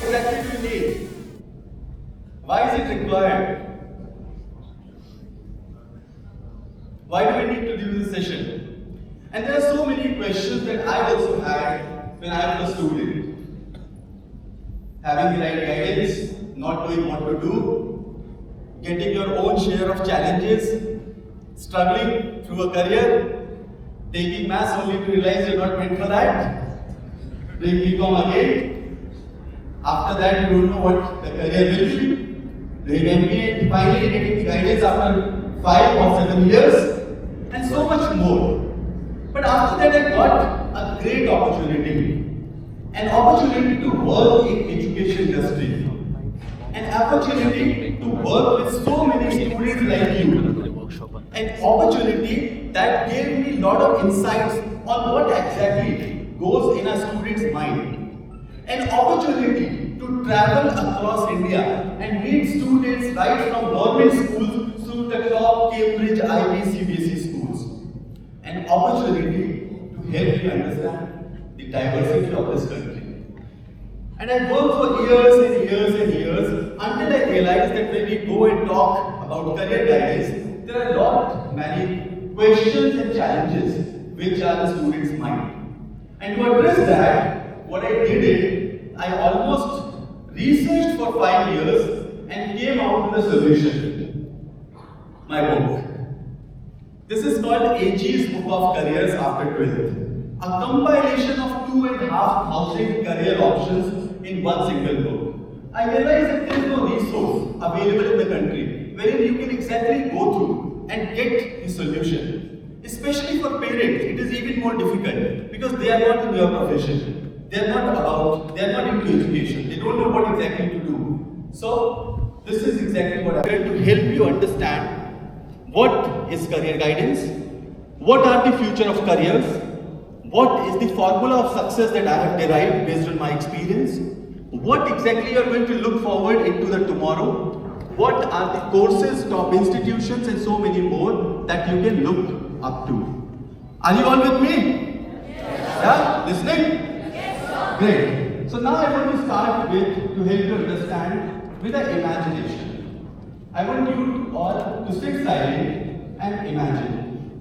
exactly do you need? Why is it required? Why do we need to do this session? And there are so many questions that I also had when I was a student. Having the right guidance, not knowing what to do, getting your own share of challenges, struggling through a career, taking maths only to realize you're not meant for that, doing BCom again. After that, you don't know what the career will be. Doing MBA and finally getting the guidance after 5 or 7 years, and so much more. But after that, I got a great opportunity. An opportunity to work in education industry. An opportunity to work with so many students like you. An opportunity that gave me a lot of insights on what exactly goes in a student's mind. An opportunity to travel across India and meet students right from government schools to the top Cambridge IB CBSE schools. An opportunity to help you understand the diversity of this country. And I worked for years and years and years until I realized that when we go and talk about career guidance, there are many questions and challenges which are the student's mind. And to address that, what I did is, I almost researched for 5 years and came out with a solution. My book. This is called AG's Book of Careers After 12th. A compilation of 2,500 career options in one single book. I realized that there is no resource available in the country wherein you can exactly go through and get the solution. Especially for parents, it is even more difficult because they are not in your profession. They are not into education. They don't know what exactly to do. So, this is exactly what I'm going to help you understand what is career guidance, what are the future of careers, what is the formula of success that I have derived based on my experience, what exactly you are going to look forward into the tomorrow, what are the courses, top institutions and so many more that you can look up to. Are you all with me? Yes. Yeah? Listening? Yes, sir. Great. So now I want to start with, to help you understand, with an imagination. I want you all to sit silent and imagine.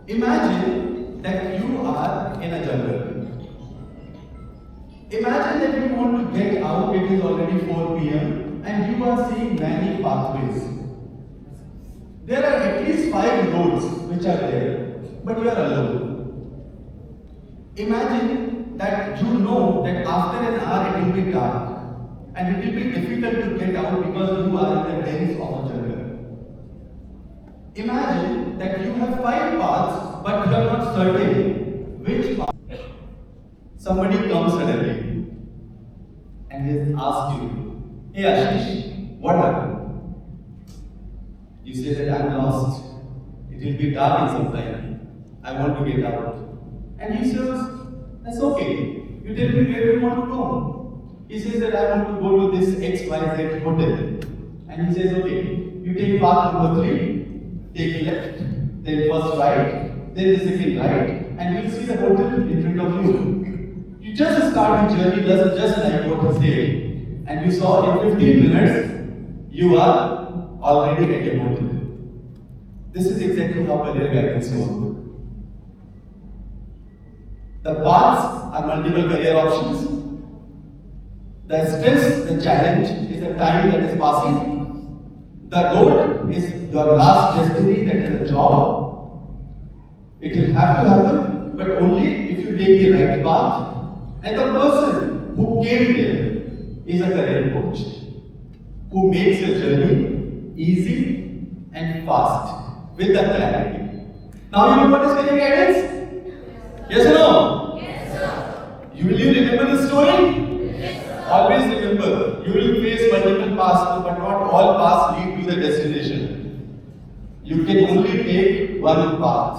Imagine that you are in a jungle. Imagine that you want to get out, it is already 4 p.m. and you are seeing many pathways. There are at least 5 roads which are there, but you are alone. Imagine that you know that after an hour it will be dark. And it will be difficult to get out because you are in the dens of a jungle. Imagine that you have 5 paths, but you are not certain which path. Somebody comes suddenly and he asks you, "Hey Ashish, what happened?" You say that I am lost. It will be dark in some time. I want to get out. And he says, "That's okay. You tell me where you want to go." He says that I want to go to this XYZ hotel. And he says, okay, you take path number 3, take left, then first right, then the second right, and you'll see the hotel in front of you. You just start the journey just like what he said. And you saw in 15 minutes, you are already at your hotel. This is exactly how career guidance works. The paths are multiple career options. The stress, the challenge is the time that is passing. The road is your last destiny, that is a job. It will have to happen, but only if you take the right path. And the person who came there is a career coach who makes your journey easy and fast with the clarity. Now you know what is career guidance? Yes or no? Yes, sir. Will you remember the story? Always remember, you will face multiple paths, but not all paths lead to the destination. You can only take one path.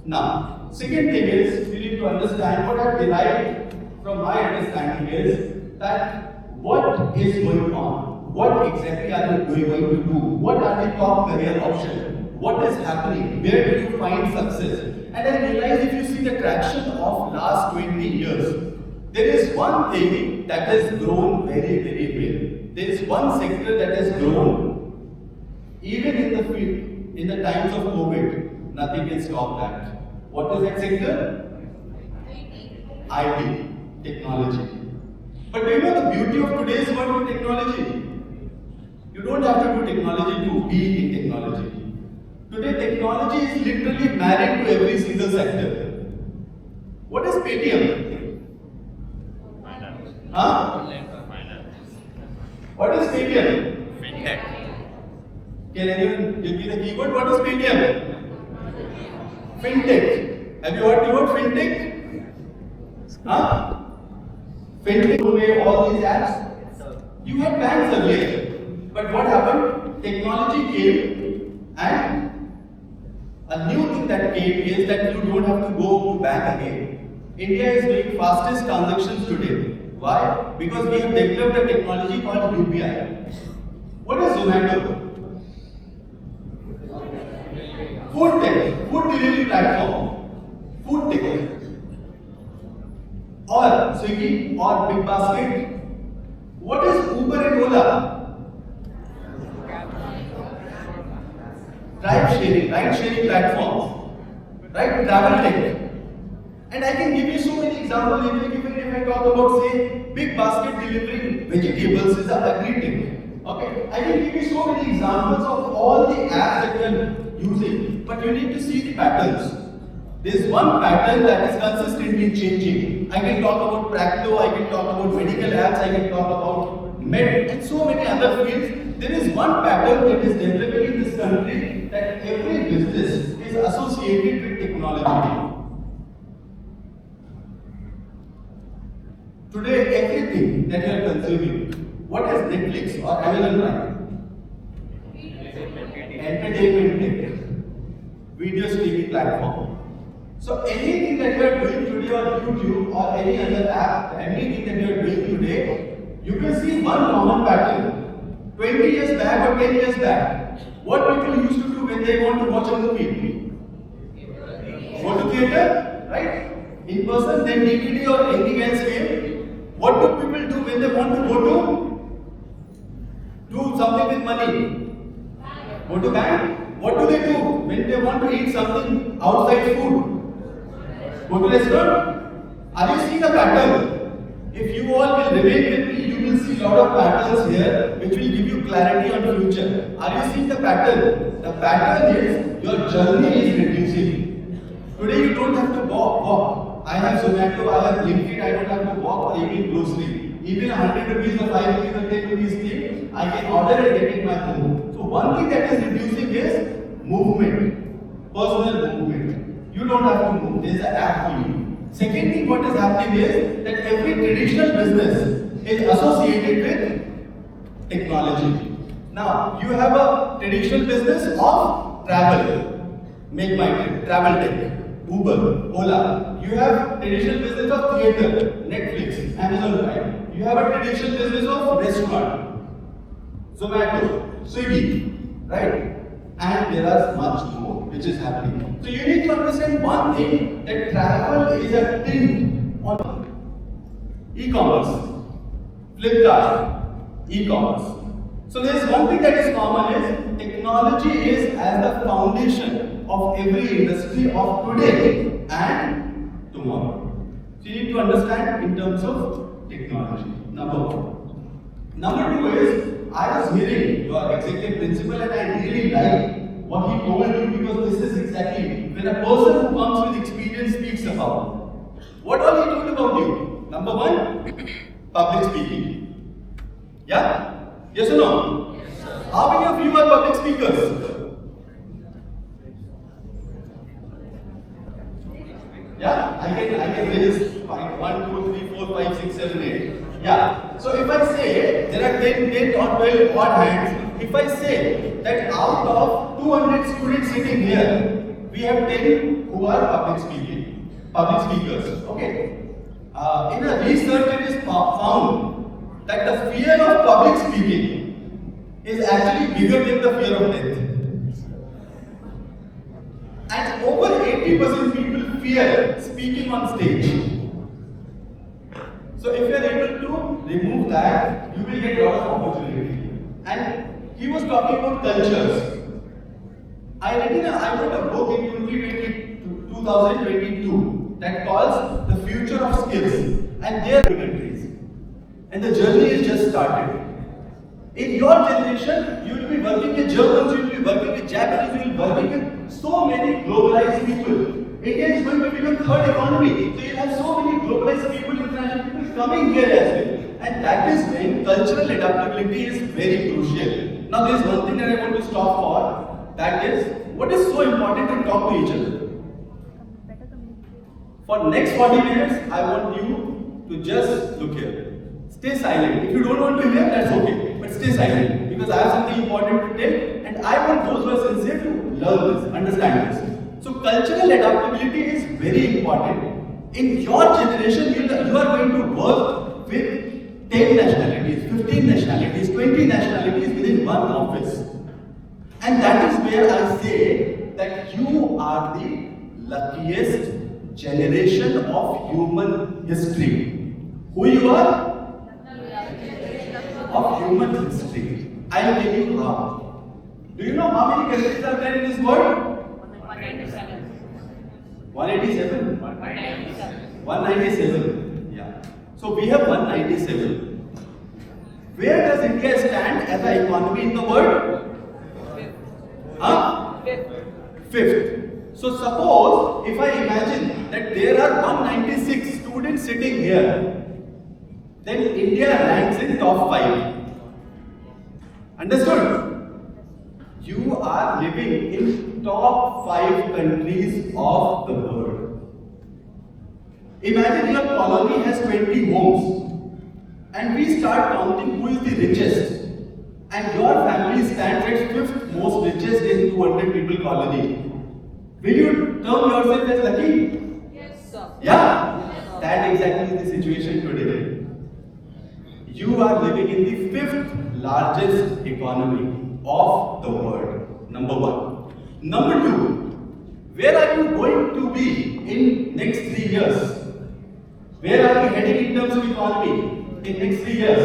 Now, second thing is, you need to understand what I have derived from my understanding is that what is going on? What exactly are you going to do? What are the top career options? What is happening? Where do you find success? And I realized if you see the traction of last 20 years, There is one thing that has grown very, very well. There is one sector that has grown. Even in the field, in the times of COVID, nothing can stop that. What is that sector? IT, technology. But do you know the beauty of today's world with technology? You don't have to do technology to be in technology. Today, technology is literally married to every single sector. What is Paytm? Finance. Huh? Finance. What is Paytm? Fintech. Can anyone give me the keyword? What is Paytm? Fintech. Have you heard the word fintech? Huh? Fintech away all these apps. You had banks earlier. But what happened? Technology came, and a new thing that came is that you don't have to go to bank again. India is doing fastest transactions today. Why? Because we have developed a technology called UPI. What is Zomato? Food tech, food delivery platform, food tech, or Swiggy or Big Basket. What is Uber and Ola? Ride sharing platforms, right? Travel tech. And I can give you so many examples. Even if I talk about, say, Big Basket delivering vegetables is a agri-tech. Okay, I can give you so many examples of all the apps that we are using, but you need to see the patterns. There is one pattern that is consistently changing. I can talk about Practo, I can talk about medical apps, I can talk about med, and so many other fields. There is one pattern that is developing in this country that every business is associated with technology. Today, everything that you are consuming, what is Netflix or Amazon Prime? Entertainment tech, video streaming platform. So anything that you are doing today on YouTube or any other app, anything that you are doing today, you can see one common pattern. 20 years back or 10 years back, what people used to do when they want to watch a movie? Go to theater, right? In person, then DVD or anything else came. What do people do when they want to go to? Do something with money. Go to bank. What do they do when they want to eat something outside food? Go to restaurant. Are you seeing a pattern? If you all will remain with me, you will see a lot of patterns here which will give you clarity on future. Are you seeing the pattern? The pattern is your journey is reducing. Today you don't have to walk. I have Zomato, I have LinkedIn, I don't have to walk or even grocery. Even 100 rupees or 5 rupees or 10 rupees thing, I can order and get it back home. So one thing that is reducing is movement, personal movement. You don't have to move, there is an app for you. Second thing what is happening is that every traditional business is associated with technology. Now, you have a traditional business of travel, make my trip, travel tech, Uber, Ola. You have traditional business of theater, Netflix, Amazon Prime. You have a traditional business of restaurant, Zomato, Swiggy, right? And there are much more which is happening. So you need to understand one thing, that travel is a trend on e-commerce, Flipkart, e-commerce. So there is one thing that is common is technology is as the foundation of every industry of today and tomorrow. So you need to understand in terms of technology, number one. Number two is, I was hearing your executive principal and I really like what he told you because this is exactly when a person who comes with experience speaks about. What all he told about you? Number one, public speaking. Yeah? Yes or no? Yes, sir. How many of you are public speakers? Yeah, I can raise 1, 2, 3, 4, 5, 6, 7, 8. Yeah. So if I say there are 10 or 12 odd hands, if I say that out of 200 students sitting here, we have 10 who are public speakers. Okay. In a research it is found that the fear of public speaking is actually bigger than the fear of death. And over 80% people fear speaking on stage. So if you are able to remove that, you will get a lot of opportunity. And he was talking about cultures. I wrote a book in 2022 that calls The Future of Skills, and they are countries. And the journey is just started. In your generation, you will be working with Germans, you will be working with Japanese, you will be working with so many globalized people. India is going to become third economy. So you have so many globalized people, international people coming here as well. And that is when cultural adaptability is very crucial. Now there is one thing that I want to stop for. That is, what is so important to talk to each other. For next 40 minutes, I want you to just look here. Stay silent. If you don't want to hear, that's okay. But stay silent. Because I have something important to tell. And I want those who are sincere to learn this, understand this. So cultural adaptability is very important. In your generation, you are going to work with 10 nationalities, 15 nationalities, 20 nationalities within one office. And that is where I say that you are the luckiest generation of human history. Who you are? Of human history. I will tell you how. Do you know how many countries are there in this world? 187. 197. Yeah. So we have 197. Where does India stand as an economy in the world? Huh? Fifth. So suppose if I imagine that there are 196 students sitting here, then India ranks in top 5. Understood? You are living in top 5 countries of the world. Imagine your colony has 20 homes and we start counting who is the richest. And your family stands at 5th most richest in 200 people colony. Will you term yourself as lucky? Yes, sir. Yeah? Yes, sir. That exactly is the situation today. You are living in the 5th largest economy of the world. Number 1. Number 2. Where are you going to be in next 3 years? Where are we heading in terms of economy in next 3 years?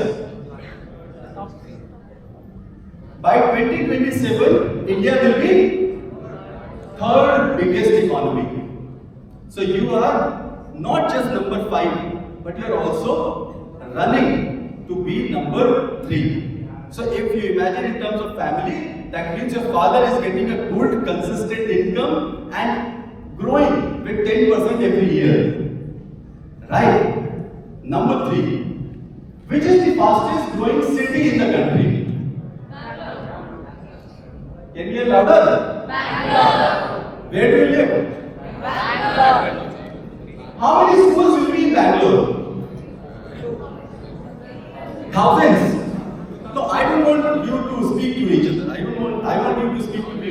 By 2027, India will be third biggest economy. So you are not just number 5, but you are also running to be number 3. So if you imagine in terms of family, that means your father is getting a good consistent income and growing with 10% every year. Right? Number 3. Which is the fastest growing city in the country? Can you hear louder? Bangalore. Where do you live? Bangalore. How many schools will be in Bangalore? Thousands. No, I don't want you to speak to each other. I want you to speak to me.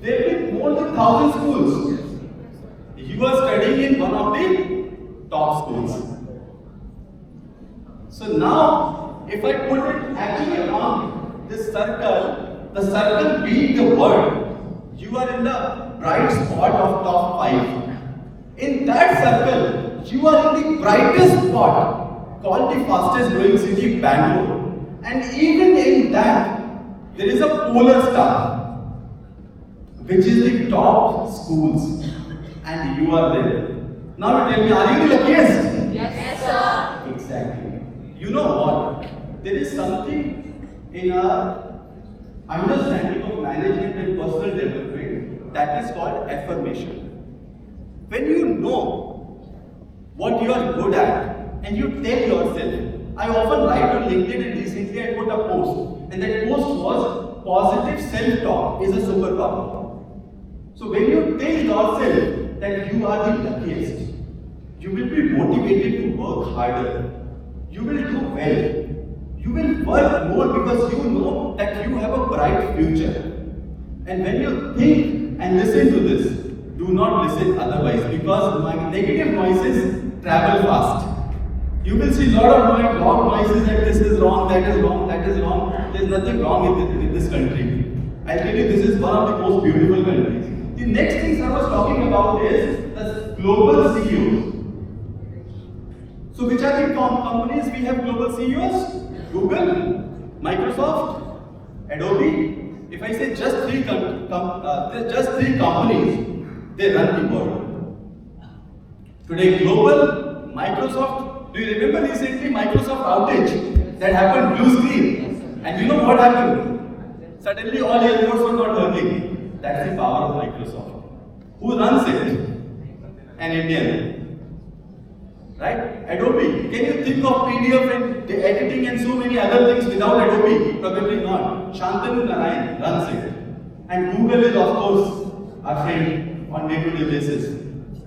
There will be more than 1,000 schools. You are studying in one of the top schools. So now, if I put it actually on this circle, the circle being the world, you are in the bright spot of top 5. In that circle, you are in the brightest spot called the fastest growing city, Bangalore. And even in that, there is a polar star, which is the top schools. And you are there. Now you tell me, are you the luckiest? Yes, sir. Exactly. You know what? There is something in our understanding of management and personal development that is called affirmation. When you know what you are good at and you tell yourself, I often write on LinkedIn and recently I put a post, and that post was positive self-talk is a superpower. So when you tell yourself that you are the luckiest, you will be motivated to work harder. You will do well. You will work more because you know that you have a bright future. And when you think and listen to this, do not listen otherwise, because negative noises travel fast. You will see a lot of long noises that this is wrong, that is wrong, that is wrong. There is nothing wrong in this country. I tell you, this is one of the most beautiful countries. The next thing I was talking about is the global CEOs. So which are the companies we have global CEOs? Google, Microsoft, Adobe. If I say just three companies, they run the world. Today, global, Microsoft. Do you remember recently Microsoft outage that happened, blue screen? And you know what happened? Suddenly all airports were not working. That's the power of Microsoft. Who runs it? An Indian. Right? Adobe. Can you think of PDF and the editing and so many other things without Adobe? Probably not. Shantanu Narayan runs it. And Google is of course our friend on day-to-day basis.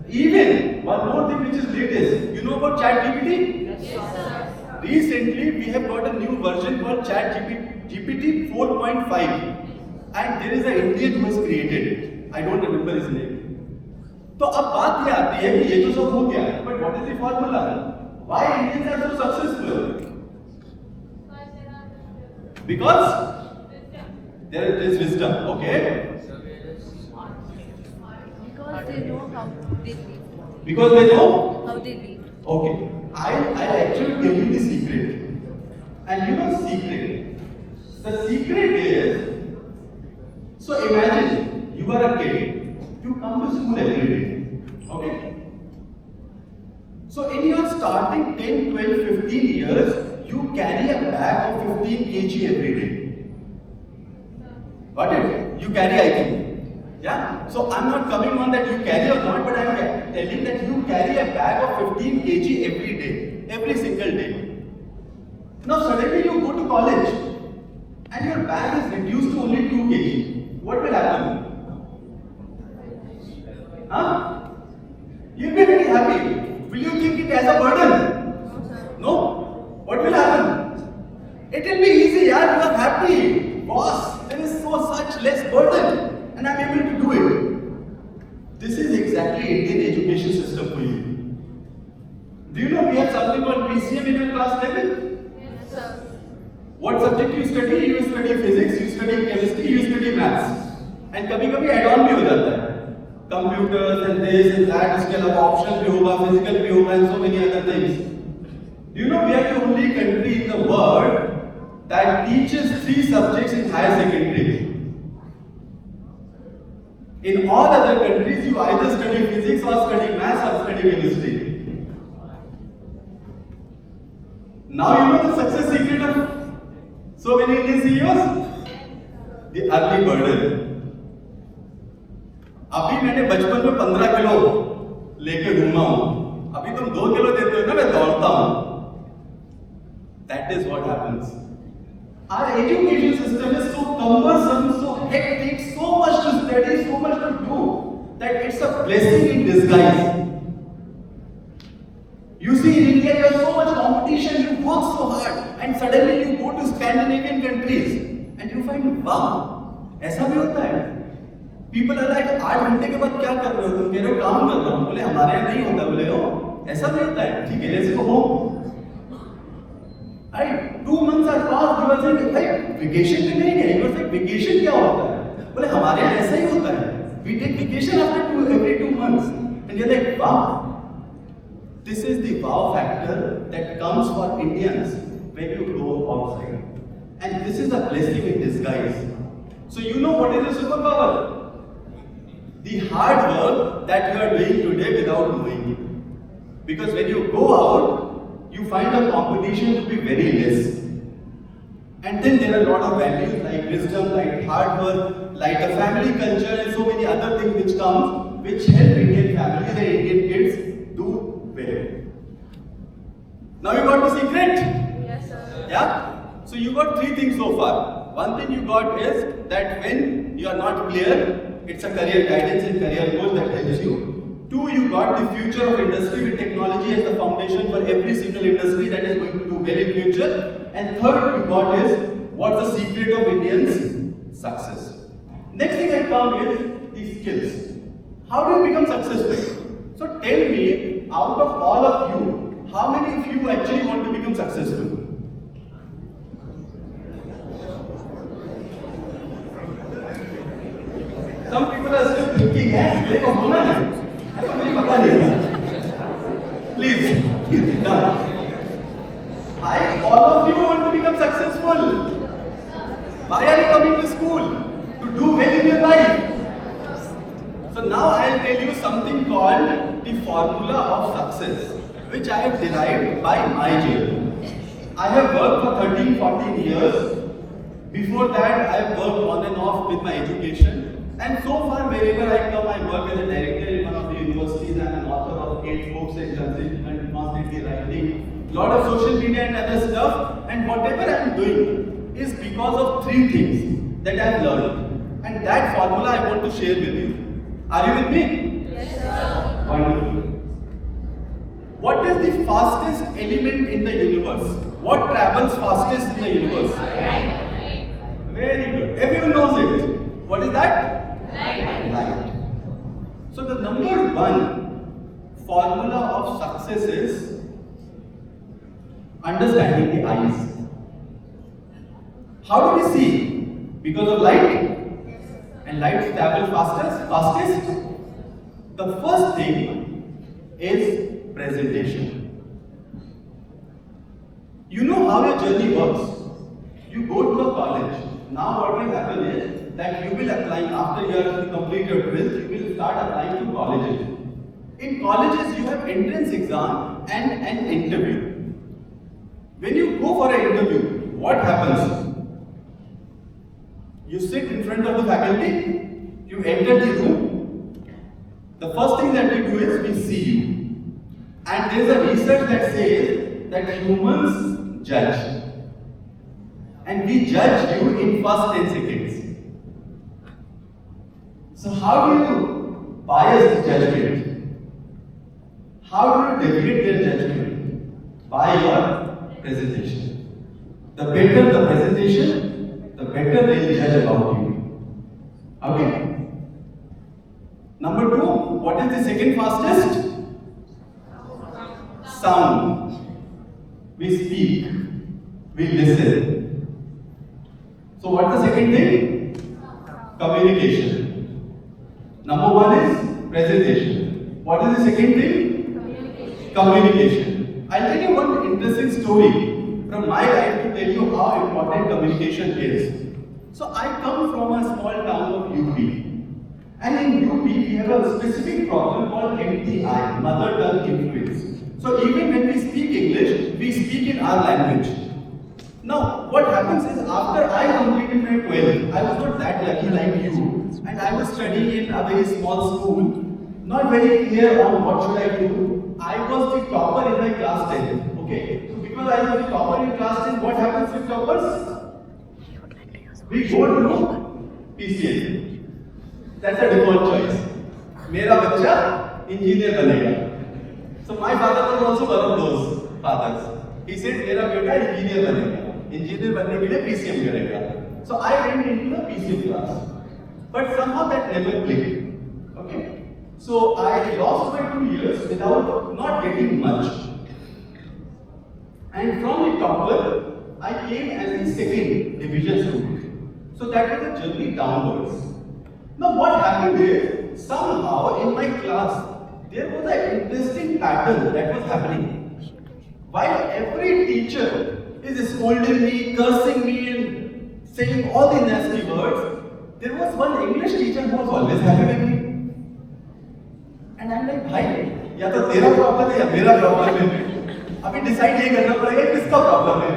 Even one more thing which is latest. You know about ChatGPT? Yes, sir. Recently we have got a new version called ChatGPT 4.5. And there is an Indian who has created it. I don't remember his name. तो अब बात ये आती है कि ये तो सब हो गया, but what is the formula? Why Indians are so successful? Because there is wisdom, okay? Because they know how they live. Because they know? How they live. Okay. I'll actually tell you the secret. And you know secret. The secret is, so imagine you are a kid. You come to school every day. Okay? So in your starting 10, 12, 15 years, you carry a bag of 15 kg every day. Got it? You carry, I think. Yeah? So I'm not coming on that you carry or not, but I'm telling that you carry a bag of 15 kg every day. Every single day. Now suddenly you go to college and your bag is reduced to only 2 kg. What will happen? Huh? You'll be very happy. Will you think it as a burden? No? What will happen? It will be easy, yaar. You are happy. Boss, there is such less burden and I'm able to do it. This is exactly Indian education system for you. Do you know we have something called PCM in your class level? Yes, sir. What subject you study? You study physics, you study chemistry, you study maths. And कभी-कभी add-on भी हो जाता है. Computers and this and that, इसके अलावा optional भी होगा, physical भी होगा, and so many other things. Do you know we are the only country in the world that teaches 3 subjects in higher secondary? In all other countries, you either study physics or study maths or study chemistry. Now you know the success secret of so many Indian CEOs? The early burden. अभी मैंने बचपन में 15 kilo लेके घूमा हूं, अभी तुम 2 kilo देते हो ना, मैं दौड़ता हूं. That is what happens. Our education system is so cumbersome, so hectic, so much to study, so much to do, that it's a blessing in disguise. You see, in India, you have so much competition, you work so hard, and suddenly you go to Scandinavian countries, and you find, wow, ऐसा भी होता है. People are like, 8 घंटे के बाद क्या कर रहे हो तुम? कह रहे हो काम कर रहा हूँ. बोले हमारे यहाँ नहीं होता. बोले हो ऐसा भी होता है. ठीक है, let's go home. Right? 2 months are passed. You are saying, भाई vacation पे नहीं गए. You are saying vacation क्या होता है? बोले हमारे यहाँ ऐसा ही होता है. We take vacation after every 2 months. And you're like, wow. This is the wow factor that comes for Indians when you go outside. And this is a blessing in disguise. So you know what is a superpower? The hard work that you are doing today without knowing it. Because when you go out, you find the competition to be very less. And then there are a lot of values like wisdom, like hard work, like a family culture and so many other things which come, which help Indian families and Indian kids do well. Now you got the secret? Yes, sir. Yeah? So you got 3 things so far. One thing you got is that when you are not clear, it's a career guidance and career coach that helps you. 2, you got the future of industry with technology as the foundation for every single industry that is going to do well in future. And 3rd, you got is what's the secret of Indians' success. Next thing I come is the skills. How do you become successful? So tell me, out of all of you, how many of you actually want to become successful? Some people are still thinking, मेरे को होना है, ऐसा मुझे पता नहीं है. Please, done. of success, which I have derived by my journey. I have worked for 13, 14 years. Before that, I have worked on and off with my education. And so far, wherever I come, I work as a director in one of the universities and an author of 8 books and constantly writing. Lot of social media and other stuff. And whatever I am doing is because of 3 things that I have learned. And that formula I want to share with you. Are you with me? Yes, sir. Wonderful. What is the fastest element in the universe? What travels fastest in the universe? Very good. Everyone knows it. What is that? Light. So the number 1 formula of success is understanding the eyes. How do we see? Because of light? And light travels fastest? The first thing is presentation. You know how your journey works. You go to a college. Now what will happen is that you will apply after you complete your 12th, you will start applying to colleges. In colleges you have entrance exam and an interview. When you go for an interview, what happens? You sit in front of the faculty, you enter the room. The first thing that we do is we see you. And there is a research that says that humans judge. And we judge you in first 10 seconds. So how do you bias the judgment? How do you deviate their judgment? By your presentation. The better the presentation, the better they will judge about you. Okay? Number 2, what is the second fastest? Sound. We speak. We listen. So what's the second thing? Communication. Number 1 is presentation. What is the second thing? Communication. I'll tell you one interesting story from my life to tell you how important communication is. So I come from a small town of UP. And in UP we have a specific problem called MTI, Mother Tongue Influence. So even when we speak English, we speak in our language. Now, what happens is after I completed my 12th, I was not that lucky like you, and I was studying in a very small school, not very clear on what should I do. I was the topper in my class 10. Okay, so because I was the topper in class 10, what happens with toppers? We go to PCA. That's a default choice. मेरा बच्चा engineer बनेगा. So my father was also one of those fathers. He said, मेरा बेटा engineer बनेगा. Engineer बनने के लिए PCM करेगा. So I went into the PCM class. But somehow that never clicked. Okay. So I lost my 2 years without not getting much. And from the topper, I came as the second division student. So that was a journey downwards. Now what happened is, somehow in my class, there was an interesting pattern that was happening. While every teacher is scolding me, cursing me and saying all the nasty words, there was one English teacher who was always happy with me. And I'm like, भाई, या तो तेरा problem है या मेरा problem है. अभी decide ये करना पड़ेगा किसका प्रॉब्लम है.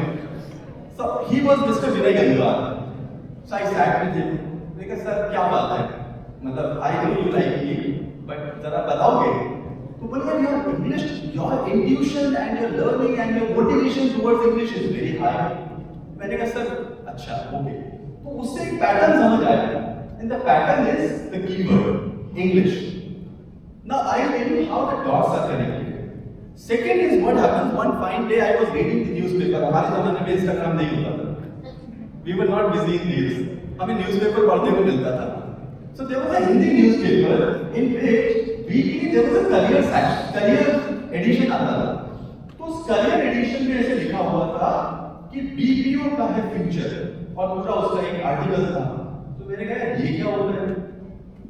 So he was Mr. Vinay Gangwar. So I sat with him. मैंने कहा सर क्या बात है? मतलब I know you like me, but जरा बताओगे? तो बोले यार English, your intuition and your learning and your motivation towards English is very high. मैंने कहा सर अच्छा okay. तो उससे एक पैटर्न समझ आया. And the pattern is the keyword English. Now I will tell you how the dots are connected. Second is what happens one fine day I was reading the newspaper. हमारे ज़माने में Instagram नहीं होता था. We were not busy in reels. हमें newspaper पढ़ने को मिलता था. So there was a Hindi newspaper in which weekly there was a career section, career edition आता था. तो उस career edition में ऐसे लिखा हुआ था कि BPO का है future और पूरा उसका एक article था. तो मैंने कहा ये क्या होता है?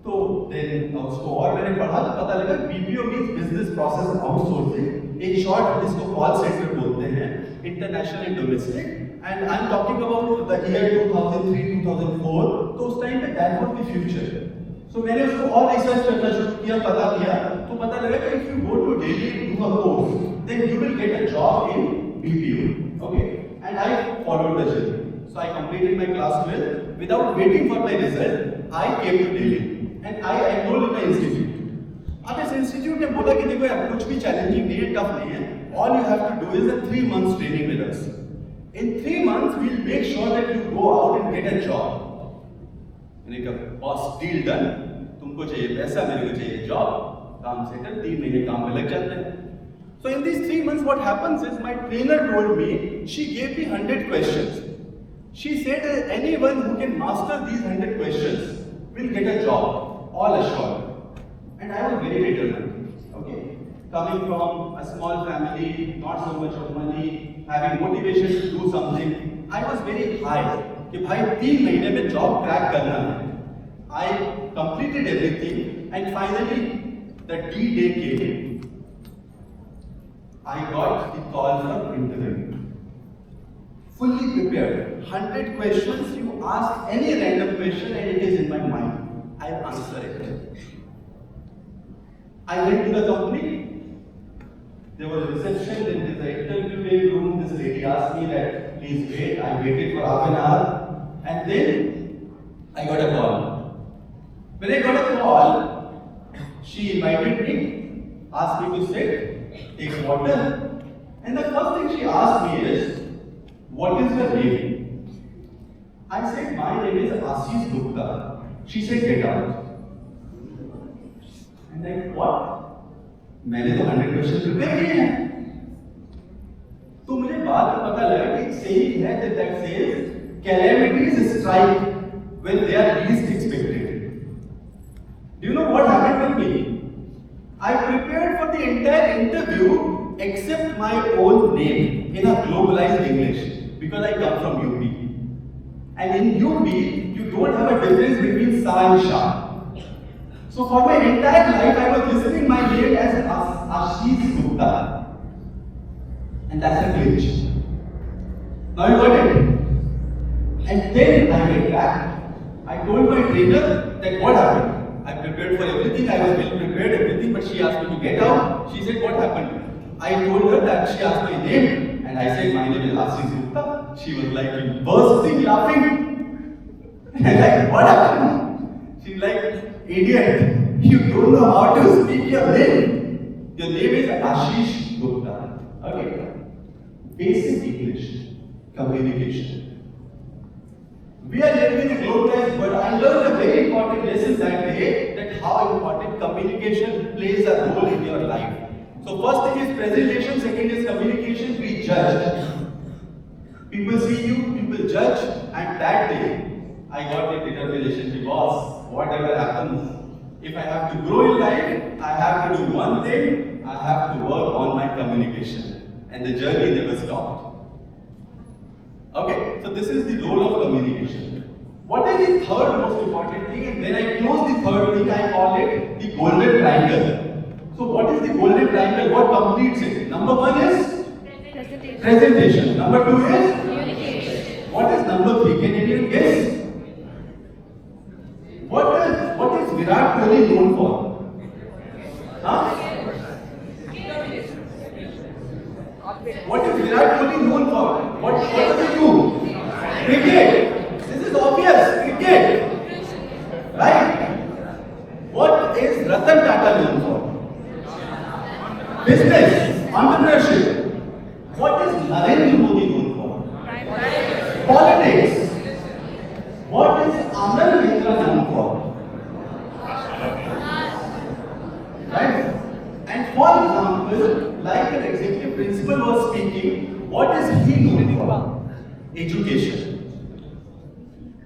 तो then उसको और मैंने पढ़ा तो पता लगा BPO means business process outsourcing. In short इसको call center बोलते हैं, international and domestic. And I'm talking about the year 2003, 2004. तो उस टाइम पे that was the future. So मैंने उसको और रिसर्च करना शुरू किया, पता किया, तो पता लगा कि if you go to Delhi and do a course, then you will get a job in BPO. Okay, and I followed the journey. So I completed my class 12 without waiting for my result. I came to Delhi and I enrolled in my institute. अब इस institute ने बोला कि देखो यार कुछ भी challenging नहीं है, टफ नहीं है. All you have to do is a 3 months training with us. In 3 months, we'll make sure that you go out and get a job. मैंने कहा बॉस डील डन, तुमको चाहिए पैसा, मेरे को चाहिए जॉब, काम सेटल, 3 महीने काम में लग जाते हैं. So in these 3 months, what happens is my trainer told me, she gave me 100 questions. She said that anyone who can master these 100 questions will get a job, all assured. And I was very determined. Okay, coming from a small family, not so much of money, having motivation to do something, I was very high. कि भाई 3 महीने में job crack करना है. I completed everything and finally the D-day came. I got the call for interview. Fully prepared. 100 questions, you ask any random question and it is in my mind. I answer it. I went to the company. There was a reception, then there's an interview room. This lady asked me that please wait. I waited for half an hour and then I got a call. When I got a call, she invited me, asked me to sit, take water, and the first thing she asked me is, what is your name? I said, my name is Ashish Gupta. She said, get out. And like, what? मैंने तो 100 question prepare किए हैं. तो मुझे बाद में पता लगा कि एक saying है that says calamities strike when they are least expected. Do you know what happened with me? I prepared for the entire interview except my own name in a globalized English because I come from UP. And in UP, you don't have a difference between Sa and Shah. So for my entire life, I was listening my name as Ashish Gupta. And that's a glitch. Now you got it? And then I went back. I told my trainer that what happened. I prepared for everything, I was well prepared, everything, but she asked me to get out. She said, what happened? I told her that she asked my name, and I said, my name is Ashish Gupta. She was like bursting laughing. And like, what happened? She's like, idiot, you don't know how to speak your name. Your name is Ashish Gupta. Okay. Basic English communication. We are living in a globalized world. I learned a very important lesson that day, that how important communication plays a role in your life. So first thing is presentation, second is communication. We judge. People see you, people judge, and that day I got a determination because whatever happens, if I have to grow in life, I have to do one thing, I have to work on my communication. And the journey never stopped. Okay, so this is the role of communication. What is the third most important thing? And when I close the third thing, I call it the golden triangle. So what is the golden triangle? What completes it? Number 1 is presentation. Number 2 is Communication. what is number 3? Can anyone guess? What is Virat Kohli known for? Huh? What is Virat Kohli known for? What does he do? Cricket. This is obvious. Cricket. Right? What is Ratan Tata known for? Business. Entrepreneurship. What is Narendra Modi known for? Politics. What is Anand Mitra known for? Right? And for example, like an executive principal was speaking, what is he known for? Education.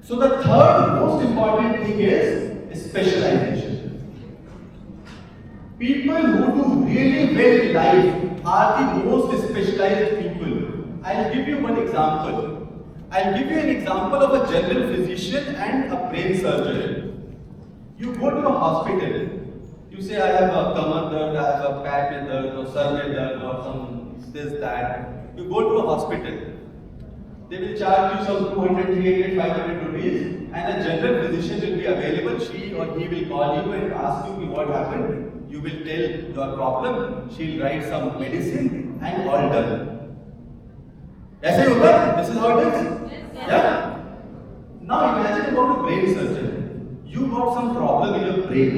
So the third most important thing is specialization. People who do really well in life are the most specialized people. I'll give you one example. I'll give you an example of a general physician and a brain surgeon. You go to a hospital. You say, I have a kamar dard, I have a pat mein dard, or sar mein dard, or some this, that. You go to a hospital. They will charge you some 200, 300, 500 rupees. and a general physician will be available. She or he will call you and ask you what happened. You will tell your problem. She will write some medicine and all done. ऐसे ही होता है? This is how it is? Yeah? Now imagine about a brain surgeon. You got some problem in your brain.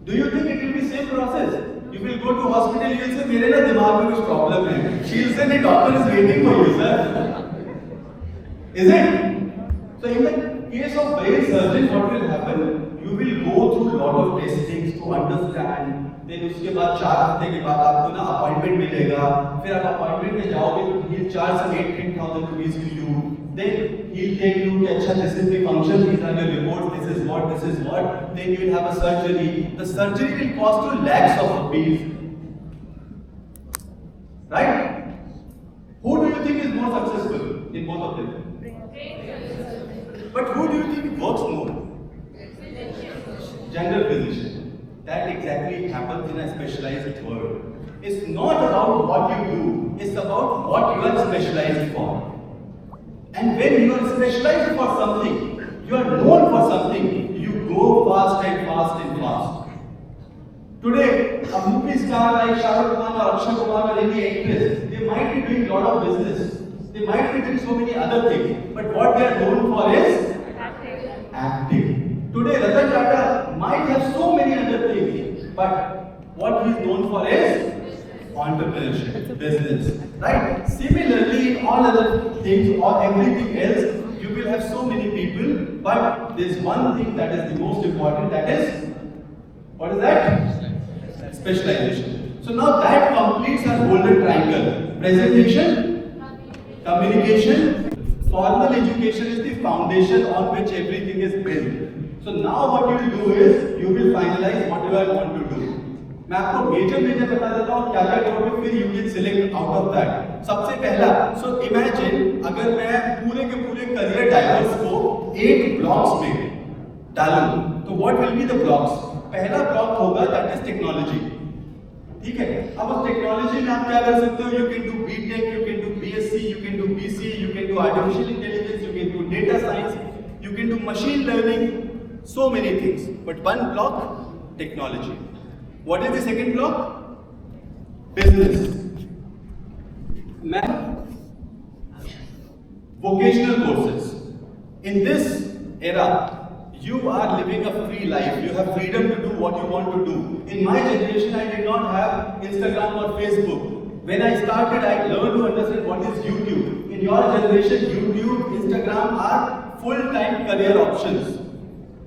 Do you think it will be same process? You will go to hospital, you will say, मेरे ना दिमाग में कुछ problem है. She will say, the doctor is waiting for you, sir. Is it? So in the case of brain surgeon, what will happen? You will go through lot of testings to understand. Then उसके बाद 4 हफ्ते के बाद आपको ना appointment मिलेगा. फिर आप अपॉइंटमेंट में जाओगे तो he'll charge some 8,000 rupees to you. Then he'll tell you कि अच्छा this is the function, these are your reports, this is what. Then you will have a surgery. The surgery will cost you lakhs of rupees. Right? Who do you think is more successful in both of them? But who do you think works more? General physician. That exactly happens in a specialized world. It's not about what you do, it's about what you are specialized for. And when you are specialized for something, you are known for something, you go fast and fast and fast. Today, a movie star like Shah Rukh Khan or Akshay Kumar or any actress, they might be doing a lot of business. They might be doing so many other things. But what they are known for is acting. Today, Ratan Tata might have so many other things, but what he is known for is entrepreneurship, business. Right? Similarly, in all other things or everything else, you will have so many people, but there is one thing that is the most important, that is, what is that? Specialization. So now that completes our golden triangle. Presentation, communication, formal education is the foundation on which everything is built. So now what you will do is, you will finalize whatever I want to do. मैं आपको major बता देता हूँ क्या क्या करोगे, फिर you can select out of that. सबसे पहला, सो इमेजिन अगर मैं पूरे के पूरे करियर डायवर्स को 8 ब्लॉक्स में डालूं, तो what will be the blocks? पहला ब्लॉक होगा दैट इज टेक्नोलॉजी. ठीक है? अब उस टेक्नोलॉजी में आप क्या कर सकते हो? You can do BTech, you can do BSc, you can do BCA, you can do artificial intelligence, you can do data science, you can do machine learning, so many things. But one block, technology. What is the second block? Business. Vocational courses. In this era, you are living a free life. You have freedom to do what you want to do. In my generation, I did not have Instagram or Facebook. When I started, I learned to understand what is YouTube. In your generation, YouTube, Instagram are full-time career options.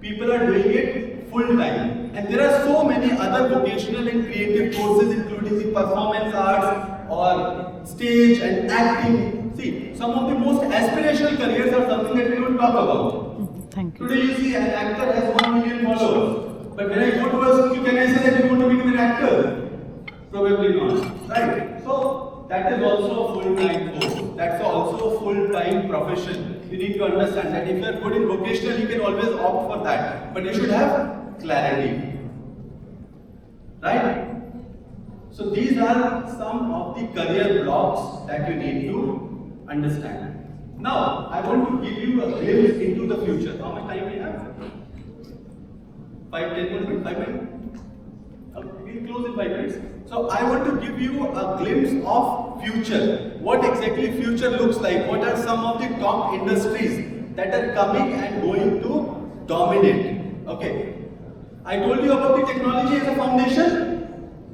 People are doing it full time, and there are so many other vocational and creative courses, including the performance arts or stage and acting. See, some of the most aspirational careers are something that we don't talk about. Thank you. Today you see an actor has 1 million followers, but when I go to a school, can I say that you want to become an actor? Probably not, right? So that is also a full-time course. That's also a full-time profession. You need to understand that if you are good in vocational, you can always opt for that. But you should have clarity. Right? So these are some of the career blocks that you need to understand. Now, I want to give you a glimpse into the future. How much time we have? 5, 10 minutes? 5 minutes? We'll close in 5 minutes. So I want to give you a glimpse of future. What exactly future looks like? What are some of the top industries that are coming and going to dominate? Okay. I told you about the technology as a foundation.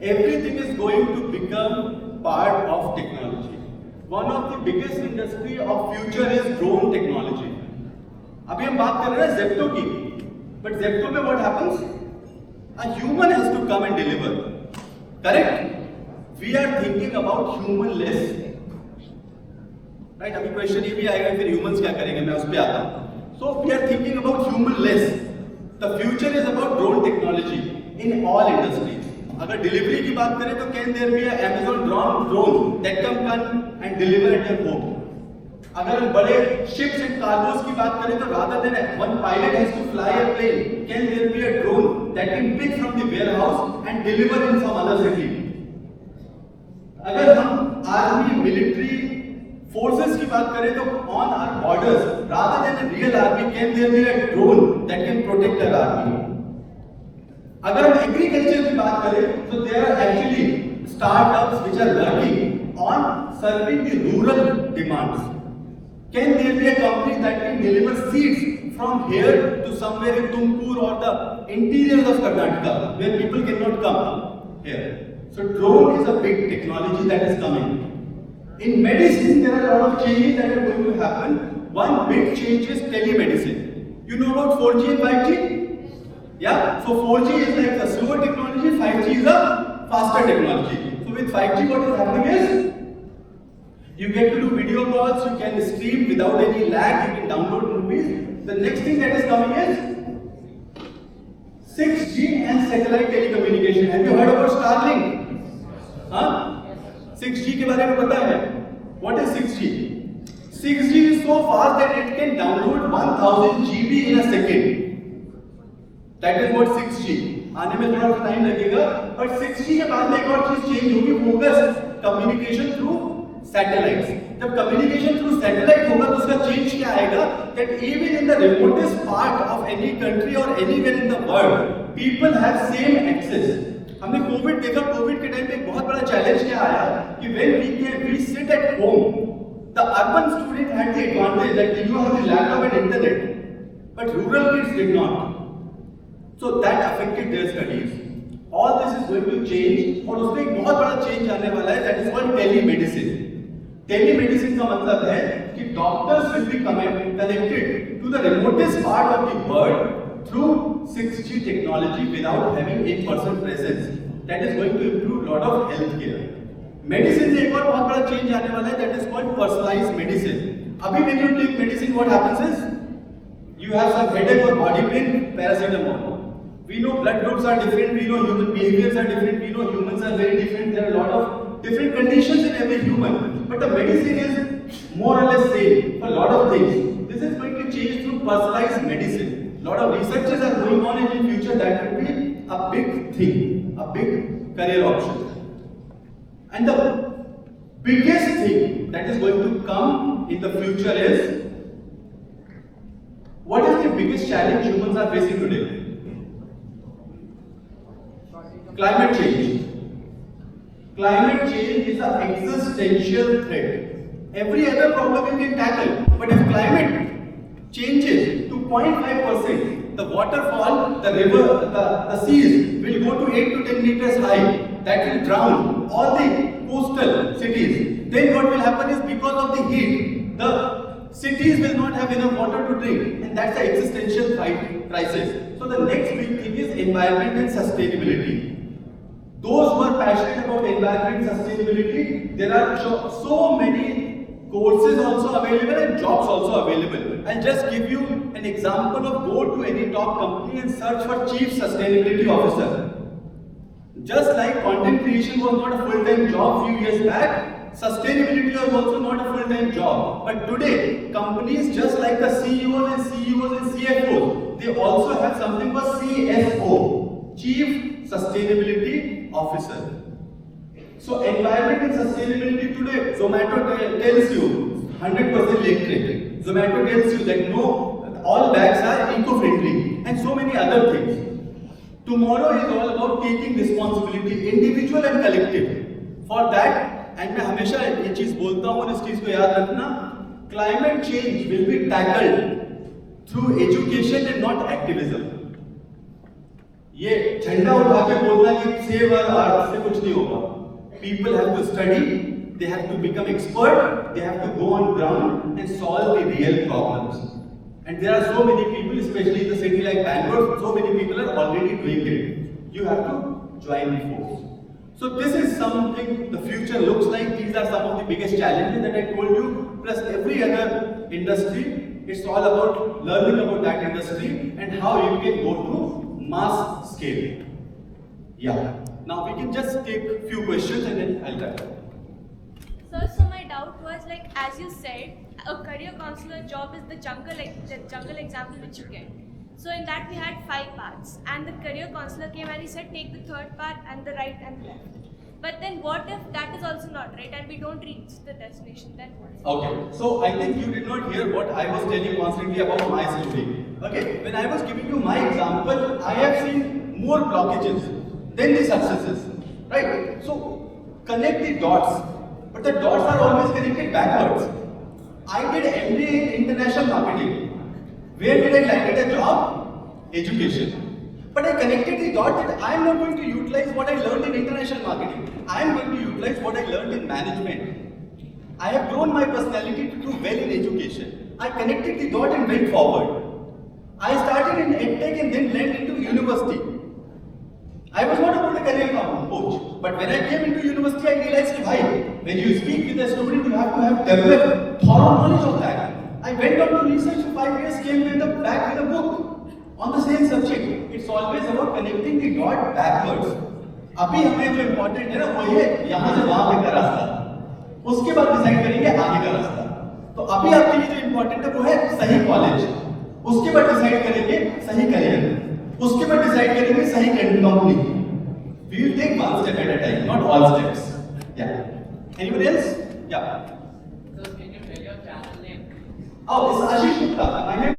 Everything is going to become part of technology. One of the biggest industry of future is drone technology. अभी हम बात कर रहे हैं Zepto की. But Zepto में what happens? A human has to come and deliver. Correct? We are thinking about humanless. Right? अभी question ये भी आएगा फिर humans क्या करेंगे, मैं उस पे आता हूँ. So we are thinking about humanless. The future is about drone technology in all industries. अगर डिलीवरी की बात करें तो can there be an Amazon drone that can come and deliver at your home? अगर हम बड़े ships and cargos की बात करें तो rather than one pilot has to fly a plane, can there be a drone that can pick from the warehouse and deliver in some other city? अगर हम army, military, Forces की बात करें तो on our borders, rather than a real army, can there be a drone that can protect our army? अगर हम agriculture की बात करें तो there are actually startups which are working on serving the rural demands. Can there be a company that can deliver seeds from here to somewhere in Tumkur or the interior of Karnataka where people cannot come here? So drone is a big technology that is coming. In medicine, there are a lot of changes that are going to happen. One big change is telemedicine. You know about 4G and 5G? Yeah? So 4G is like a slower technology, 5G is a faster technology. So with 5G, what is happening is you get to do video calls, you can stream without any lag, you can download movies. The next thing that is coming is 6G and satellite telecommunication. Have you heard about Starlink? Huh? 6G के बारे में पता है? What is 6G? 6G is so fast that it can download 1000 GB in a second. That is what 6G. आने में थोड़ा time लगेगा, but 6G के बाद में एक और चीज चेंज होगी, फोकस कम्युनिकेशन थ्रू सैटेलाइट्स. जब कम्युनिकेशन थ्रू सैटेलाइट होगा तो उसका चेंज क्या आएगा? That even in the remotest part of any country or anywhere in the world, people have same access. हमने कोविड देखा, कोविड के टाइम पे एक बहुत बड़ा चैलेंज क्या आया कि when we sit at home, the urban student had the advantage that you have the laptop and internet, but rural kids did not. So that affected their studies. All this is going to change और उसमें एक बहुत बड़ा change आने वाला है, that is called telemedicine. Telemedicine का मतलब है कि doctors will be connected to the remotest part of the world through 6G technology without having in-person presence. That is going to improve lot of healthcare. Medicine में एक और बहुत बड़ा change आने वाला है, that is called personalized medicine. अभी when you take medicine, what happens is you have some headache or body pain, paracetamol. We know blood groups are different, we know human behaviors are different, we know humans are very different. There are a lot of different conditions in every human, but the medicine is more or less same for a lot of things. This is going to change through personalized medicine. Lot of researches are going on in the future. That will be a big thing, a big career option. And the biggest thing that is going to come in the future is, what is the biggest challenge humans are facing today? Climate change. Climate change is an existential threat. Every other problem you can tackle, but if climate changes to 0.5%, the waterfall, the river, the seas will go to 8 to 10 meters high. That will drown all the coastal cities. Then what will happen is, because of the heat, the cities will not have enough water to drink, and that's the existential crisis. So the next big thing is environment and sustainability. Those who are passionate about environment and sustainability, there are so many courses also available and jobs also available. I'll just give you an example of, go to any top company and search for Chief Sustainability Officer. Just like content creation was not a full-time job few years back, sustainability was also not a full-time job. But today, companies just like the CEOs and CFOs, they also have something called CSO, Chief Sustainability Officer. So environment and sustainability today, Zomato tells you 100% electric. Zomato tells you that no, all bags are eco-friendly, and so many other things. Tomorrow is all about taking responsibility, individual and collective. For that, and मैं हमेशा ये चीज बोलता हूँ और इस चीज को याद रखना, climate change will be tackled through education and not activism. ये झंडा उठा के बोलना कि सेव अर्थ से कुछ नहीं होगा. People have to study, they have to become expert, they have to go on ground and solve the real problems. And there are so many people, especially in the city like Bangalore, so many people are already doing it. You have to join the force. So this is something the future looks like. These are some of the biggest challenges that I told you, plus every other industry. It's all about learning about that industry and how you can go to mass scale. Yeah. Now we can just take a few questions and then I'll cut. Sir, so my doubt was, like, as you said, a career counselor job is the jungle example which you get. So in that we had 5 paths, and the career counselor came and he said take the third path and the right and the left. But then what if that is also not, right? And we don't reach the destination, then what? Okay, so I think you did not hear what I was telling constantly about my story. Okay, when I was giving you my example, I have seen more blockages than the successes, right? So connect the dots, but the dots are always connected backwards. I did MBA in international marketing. Where did I landed a job? Education. But I connected the dot that I am not going to utilize what I learned in international marketing. I am going to utilize what I learned in management. I have grown my personality to do well in education. I connected the dot and went forward. I started in EdTech and then went into university. I was not about a career coach, but when I came into university, I realized why. When you speak with a student, you have to have developed thorough knowledge of that. I went on to research for 5 years, came back with a book on the same subject. It's always about connecting the dot backwards. अभी हमें जो important है ना वो ये यहाँ से वहाँ तक का रास्ता, उसके बाद डिसाइड करेंगे आगे का रास्ता. तो अभी आपके लिए जो इम्पोर्टेंट है वो है सही कॉलेज, उसके बाद डिसाइड करेंगे सही करियर, उसके बाद डिसाइड करेंगे सही company. We will take one step at a time, not all steps. Yeah. Anyone else? Yeah. So can you tell your channel name? Oh, this is Ashish Gupta. My name